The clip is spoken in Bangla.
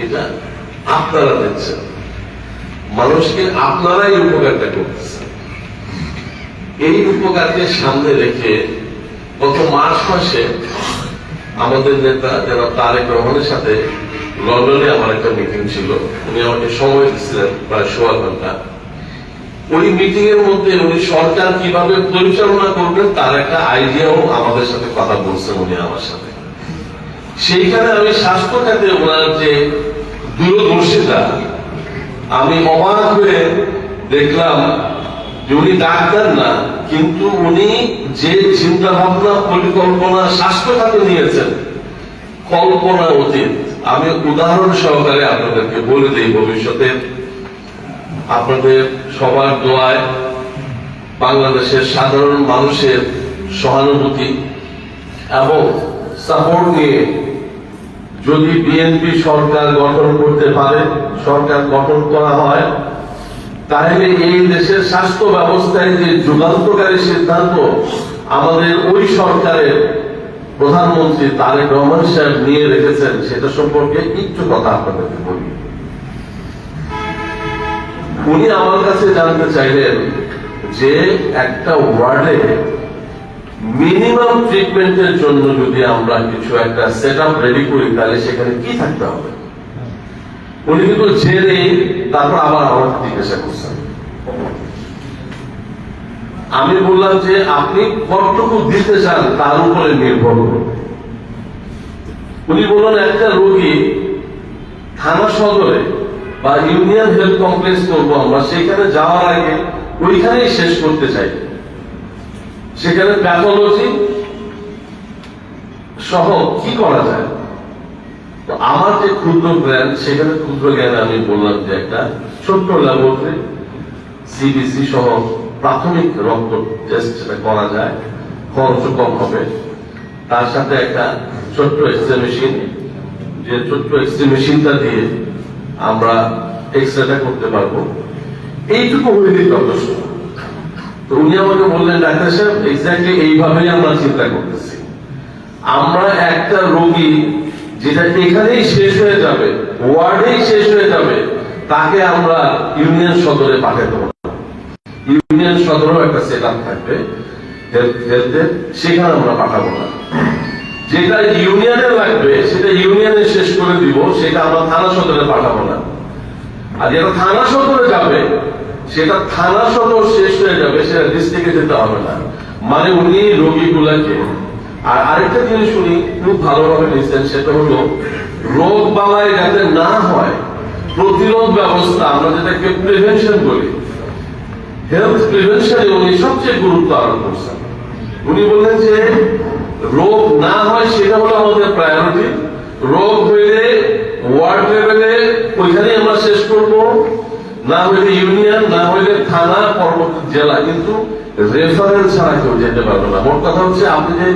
এটা আপনারা দিচ্ছেন, মানুষকে আপনারাই উপকারটা করতেছেন। এই উপকারকে সামনে রেখে গত মার্চ মাসে আমাদের নেতা যারা তারেক রহমানের সাথে লন্ডনে আমার একটা মিটিং ছিল, উনি আমাকে সময় দিচ্ছিলেন প্রায় 16 ঘন্টা। ওই মিটিং এর মধ্যে উনি সরকার কিভাবে পরিচালনা করবেন তার একটা আইডিয়াও আমাদের সাথে কথা বলছেন উনি আমার সাথে। সেইখানে আমি স্বাস্থ্য খাতে ওনার যে দূরদর্শিতা, আমি অবাক হয়ে দেখলাম যে উনি ডাক্তার না, কিন্তু উনি যে চিন্তা ভাবনা পরিকল্পনা স্বাস্থ্য খাতে নিয়েছেন কল্পনা অতীত। আমি উদাহরণ সহকারে আপনাদেরকে বলে দিই, ভবিষ্যতে আপনাদের সবার দোয়ায় বাংলাদেশের সাধারণ মানুষের সহানুভূতি এবং সাপোর্ট নিয়ে যদি বিএনপি সরকার গঠন করতে পারে, সরকার গঠন করা হয়, তাহলে এই দেশের স্বাস্থ্য ব্যবস্থায় যে যুগান্তকারী সিদ্ধান্ত আমাদের ওই সরকারের প্রধানমন্ত্রী তারেক রহমান সাহেব নিয়ে রেখেছেন, সেটা সম্পর্কে একটু কথা আপনাদেরকে বলি। উনি আমার কাছে জানতে চাইলেন যে একটা ওয়ার্ডে মিনিমাম ট্রিটমেন্টের জন্য যদি আমরা কিছু একটা সেট আপ রেডি করি, তাহলে সেখানে কি থাকতে হবে। উনি কিন্তু জেনে তারপর আবার আমাকে জিজ্ঞাসা করছেন। আমি বললাম যে আপনি কতটুকু দিতে চান তার উপরে নির্ভর করবে। উনি বললেন একটা রোগী থানা সদরে বা ইউনিয়ন হেলথ কমপ্লেক্স করবো আমরা, সেখানে যাওয়ার আগে ওইখানেই শেষ করতে চাই। সেখানে প্যাথোলজি সহ কি করা যায়। তো আমার যে ক্ষুদ্র জ্ঞান, সেখানে ক্ষুদ্র জ্ঞানে আমি বললাম যে একটা ছোট্ট ল্যাবরেটরি সিবিসি সহ প্রাথমিক রক্ত টেস্ট সেটা করা যায়, খরচ কম হবে। তার সাথে একটা ছোট্ট এক্সরে মেশিন, যে ছোট্ট এক্সরে মেশিনটা দিয়ে আমরা এক্সরেটা করতে পারবো, এইটুকু হইলেই যথেষ্ট। তো উনি আমাকে বললেন, ডাক্তার সাহেব এক্স্যাক্টলি এইভাবেই আমরা চিন্তা করতেছি। আমরা একটা রোগী যেটা এখানেই শেষ হয়ে যাবে, ওয়ার্ডেই শেষ হয়ে যাবে, তাকে আমরা ইউনিয়ন সদরে পাঠিয়ে দেবো। ইউনিয়ন সদরেও একটা সেট আপ থাকবে হেলথের, সেখানে আমরা পাঠাবো না। যেটা ইউনিয়নে লাগবে সেটা ইউনিয়নে শেষ করে দিব, সেটা আমরা থানা সদরে পাঠাবো না। আর যেটা থানা সদরে যাবে সেটা থানা সদর শেষ হয়ে যাবে, সেটা ডিস্ট্রিক্টে যেতে হবে না। মানে উনি রোগীগুলাকে, আর আরেকটা জিনিস উনি খুব ভালোভাবে নিচ্ছেন, সেটা হলো রোগ বালাই যাতে না হয়, প্রতিরোধ ব্যবস্থা, আমরা যেটাকে প্রিভেনশন বলি, হেলথ প্রিভেনশনে উনি সবচেয়ে গুরুত্ব আরোপ করছেন। উনি বললেন যে রোগ না হয় সেটা হলো আমাদের প্রায়োরিটি। রোগ হইলে ওয়ার্ড লেভেলে ওইখানেই আমরা শেষ করবো, না হইলে ইউনিয়ন, না হইলে থানা, পরবর্তী জেলা, কিন্তু রেফারেল ছাড়া কেউ যেতে পারবে না। মোট কথা হচ্ছে আপনি যে